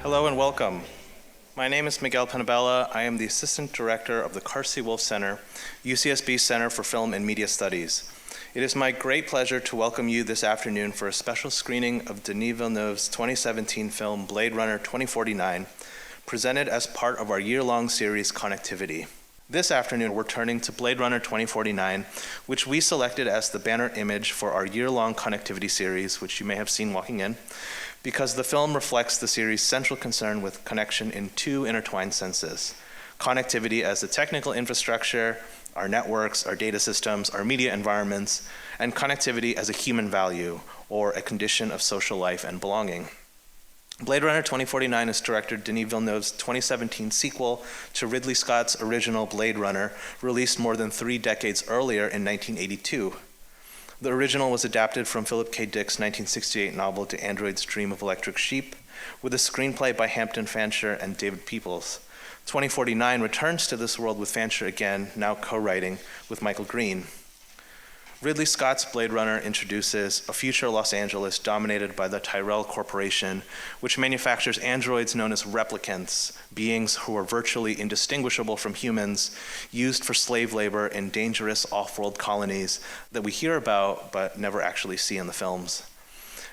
Hello and welcome. My name is Miguel Penabella. I am the Assistant Director of the Carsey-Wolf Center, UCSB Center for Film and Media Studies. It is my great pleasure to welcome you this afternoon for a special screening of Denis Villeneuve's 2017 film Blade Runner 2049, presented as part of our year-long series Connectivity. This afternoon, we're turning to Blade Runner 2049, which we selected as the banner image for our year-long Connectivity series, which you may have seen walking in, because the film reflects the series' central concern with connection in two intertwined senses: connectivity as the technical infrastructure, our networks, our data systems, our media environments, and connectivity as a human value, or a condition of social life and belonging. Blade Runner 2049 is director Denis Villeneuve's 2017 sequel to Ridley Scott's original Blade Runner, released more than 3 decades earlier in 1982. The original was adapted from Philip K. Dick's 1968 novel To Android's Dream of Electric Sheep, with a screenplay by Hampton Fancher and David Peoples. 2049 returns to this world with Fancher again, now co-writing with Michael Green. Ridley Scott's Blade Runner introduces a future Los Angeles dominated by the Tyrell Corporation, which manufactures androids known as replicants, beings who are virtually indistinguishable from humans, used for slave labor in dangerous off-world colonies that we hear about but never actually see in the films.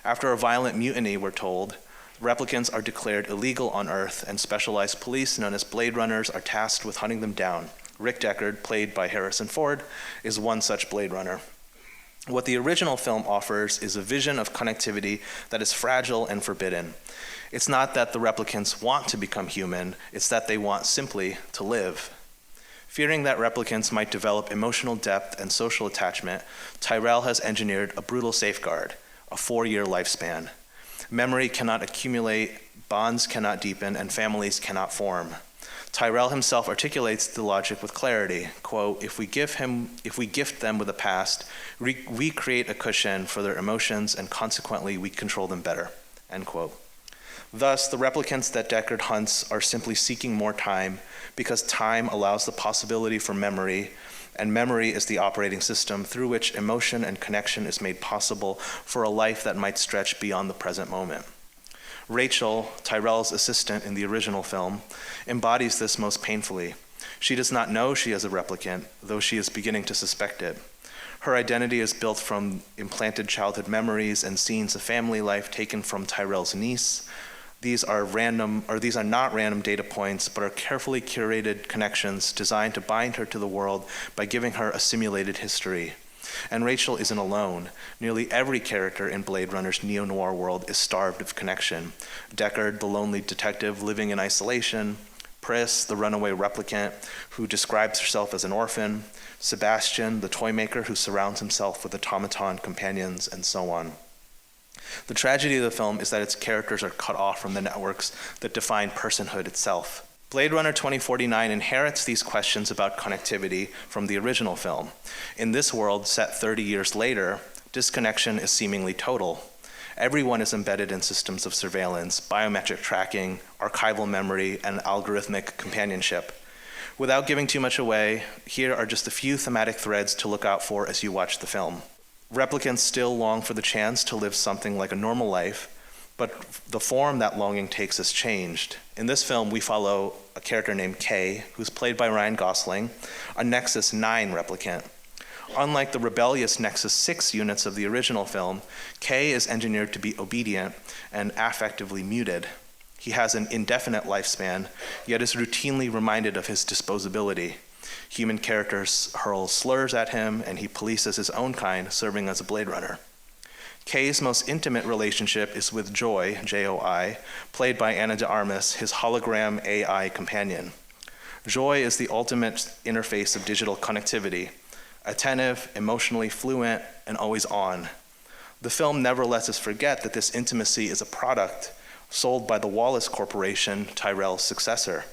After a violent mutiny, we're told, replicants are declared illegal on Earth, and specialized police known as Blade Runners are tasked with hunting them down. Rick Deckard, played by Harrison Ford, is one such Blade Runner. What the original film offers is a vision of connectivity that is fragile and forbidden. It's not that the replicants want to become human, it's that they want simply to live. Fearing that replicants might develop emotional depth and social attachment, Tyrell has engineered a brutal safeguard, a 4-year lifespan. Memory cannot accumulate, bonds cannot deepen, and families cannot form. Tyrell himself articulates the logic with clarity. Quote, if we gift them with a past, we create a cushion for their emotions, and consequently we control them better, end quote. Thus, the replicants that Deckard hunts are simply seeking more time, because time allows the possibility for memory, and memory is the operating system through which emotion and connection is made possible for a life that might stretch beyond the present moment. Rachel, Tyrell's assistant in the original film, embodies this most painfully. She does not know she is a replicant, though she is beginning to suspect it. Her identity is built from implanted childhood memories and scenes of family life taken from Tyrell's niece. These are not random data points, but are carefully curated connections designed to bind her to the world by giving her a simulated history. And Rachel isn't alone. Nearly every character in Blade Runner's neo-noir world is starved of connection. Deckard, the lonely detective living in isolation; Pris, the runaway replicant who describes herself as an orphan; Sebastian, the toy maker who surrounds himself with automaton companions, and so on. The tragedy of the film is that its characters are cut off from the networks that define personhood itself. Blade Runner 2049 inherits these questions about connectivity from the original film. In this world, set 30 years later, disconnection is seemingly total. Everyone is embedded in systems of surveillance, biometric tracking, archival memory, and algorithmic companionship. Without giving too much away, here are just a few thematic threads to look out for as you watch the film. Replicants still long for the chance to live something like a normal life, but the form that longing takes has changed. In this film, we follow a character named Kay, who's played by Ryan Gosling, a Nexus 9 replicant. Unlike the rebellious Nexus 6 units of the original film, Kay is engineered to be obedient and affectively muted. He has an indefinite lifespan, yet is routinely reminded of his disposability. Human characters hurl slurs at him, and he polices his own kind, serving as a Blade Runner. Kay's most intimate relationship is with Joy, J-O-I, played by Ana de Armas, his hologram AI companion. Joy is the ultimate interface of digital connectivity, attentive, emotionally fluent, and always on. The film never lets us forget that this intimacy is a product sold by the Wallace Corporation, Tyrell's successor.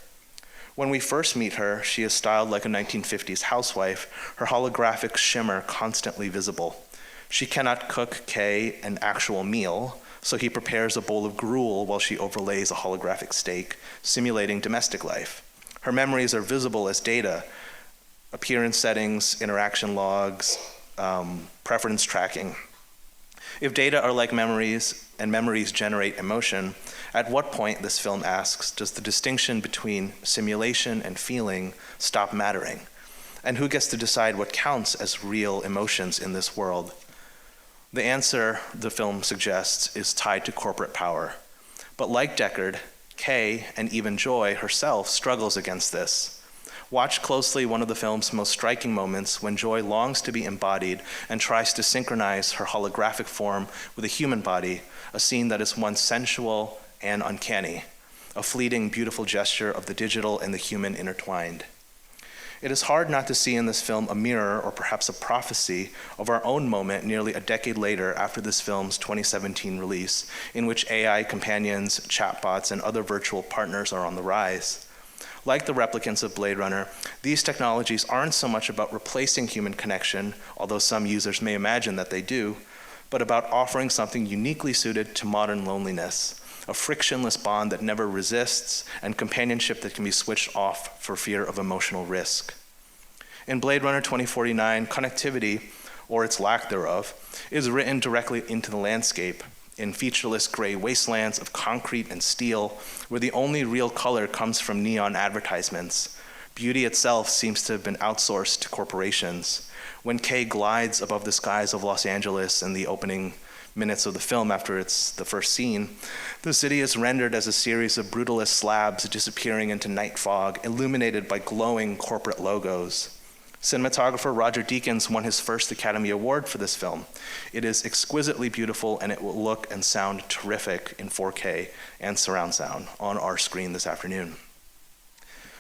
When we first meet her, she is styled like a 1950s housewife, her holographic shimmer constantly visible. She cannot cook Kay an actual meal, so he prepares a bowl of gruel while she overlays a holographic steak, simulating domestic life. Her memories are visible as data, appearance settings, interaction logs, preference tracking. If data are like memories and memories generate emotion, at what point, this film asks, does the distinction between simulation and feeling stop mattering? And who gets to decide what counts as real emotions in this world? The answer, the film suggests, is tied to corporate power. But like Deckard, Kay, and even Joy herself struggles against this. Watch closely one of the film's most striking moments when Joy longs to be embodied and tries to synchronize her holographic form with a human body, a scene that is once sensual and uncanny, a fleeting, beautiful gesture of the digital and the human intertwined. It is hard not to see in this film a mirror or perhaps a prophecy of our own moment nearly a decade later after this film's 2017 release, in which AI companions, chatbots, and other virtual partners are on the rise. Like the replicants of Blade Runner, these technologies aren't so much about replacing human connection, although some users may imagine that they do, but about offering something uniquely suited to modern loneliness, a frictionless bond that never resists, and companionship that can be switched off for fear of emotional risk. In Blade Runner 2049, connectivity, or its lack thereof, is written directly into the landscape, in featureless gray wastelands of concrete and steel, where the only real color comes from neon advertisements. Beauty itself seems to have been outsourced to corporations. When Kay glides above the skies of Los Angeles in the opening minutes of the film after the first scene, the city is rendered as a series of brutalist slabs disappearing into night fog, illuminated by glowing corporate logos. Cinematographer Roger Deakins won his first Academy Award for this film. It is exquisitely beautiful, and it will look and sound terrific in 4K and surround sound on our screen this afternoon.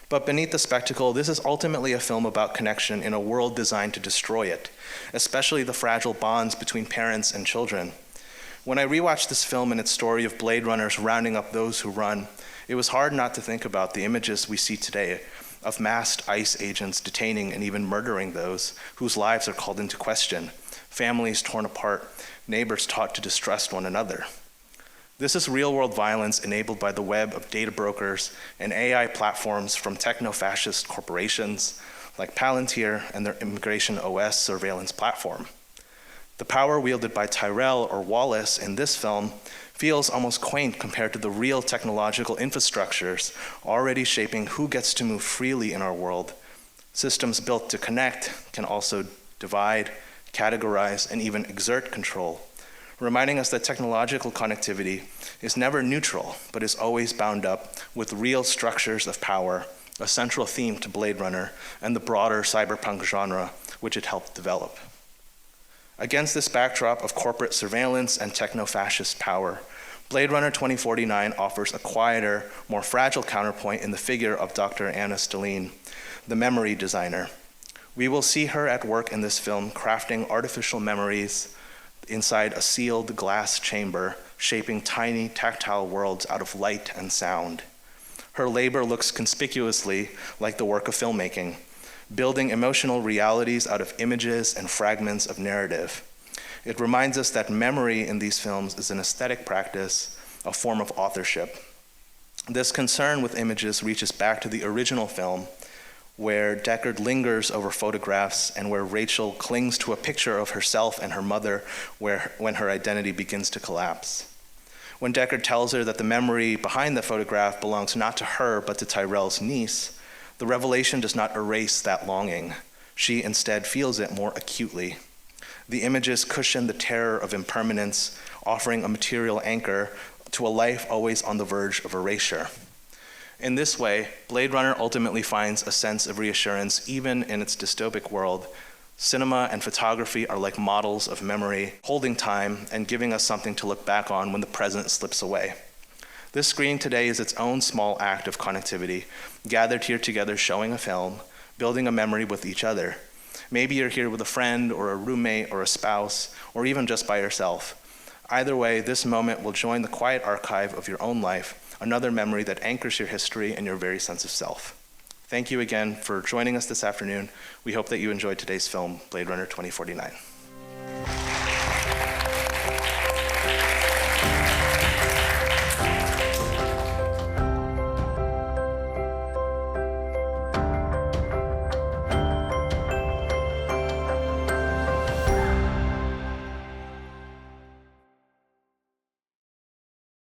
But beneath the spectacle, this is ultimately a film about connection in a world designed to destroy it, especially the fragile bonds between parents and children. When I rewatched this film and its story of Blade Runners rounding up those who run, it was hard not to think about the images we see today of masked ICE agents detaining and even murdering those whose lives are called into question, families torn apart, neighbors taught to distrust one another. This is real-world violence enabled by the web of data brokers and AI platforms from techno-fascist corporations like Palantir and their Immigration OS surveillance platform. The power wielded by Tyrell or Wallace in this film feels almost quaint compared to the real technological infrastructures already shaping who gets to move freely in our world. Systems built to connect can also divide, categorize, and even exert control, reminding us that technological connectivity is never neutral, but is always bound up with real structures of power, a central theme to Blade Runner and the broader cyberpunk genre which it helped develop. Against this backdrop of corporate surveillance and techno-fascist power, Blade Runner 2049 offers a quieter, more fragile counterpoint in the figure of Dr. Anna Stelline, the memory designer. We will see her at work in this film crafting artificial memories inside a sealed glass chamber, shaping tiny tactile worlds out of light and sound. Her labor looks conspicuously like the work of filmmaking, building emotional realities out of images and fragments of narrative. It reminds us that memory in these films is an aesthetic practice, a form of authorship. This concern with images reaches back to the original film, where Deckard lingers over photographs and where Rachel clings to a picture of herself and her mother when her identity begins to collapse. When Deckard tells her that the memory behind the photograph belongs not to her but to Tyrell's niece, the revelation does not erase that longing. She instead feels it more acutely. The images cushion the terror of impermanence, offering a material anchor to a life always on the verge of erasure. In this way, Blade Runner ultimately finds a sense of reassurance even in its dystopic world. Cinema and photography are like models of memory, holding time and giving us something to look back on when the present slips away. This screen today is its own small act of connectivity, gathered here together showing a film, building a memory with each other. Maybe you're here with a friend or a roommate or a spouse, or even just by yourself. Either way, this moment will join the quiet archive of your own life, another memory that anchors your history and your very sense of self. Thank you again for joining us this afternoon. We hope that you enjoyed today's film, Blade Runner 2049.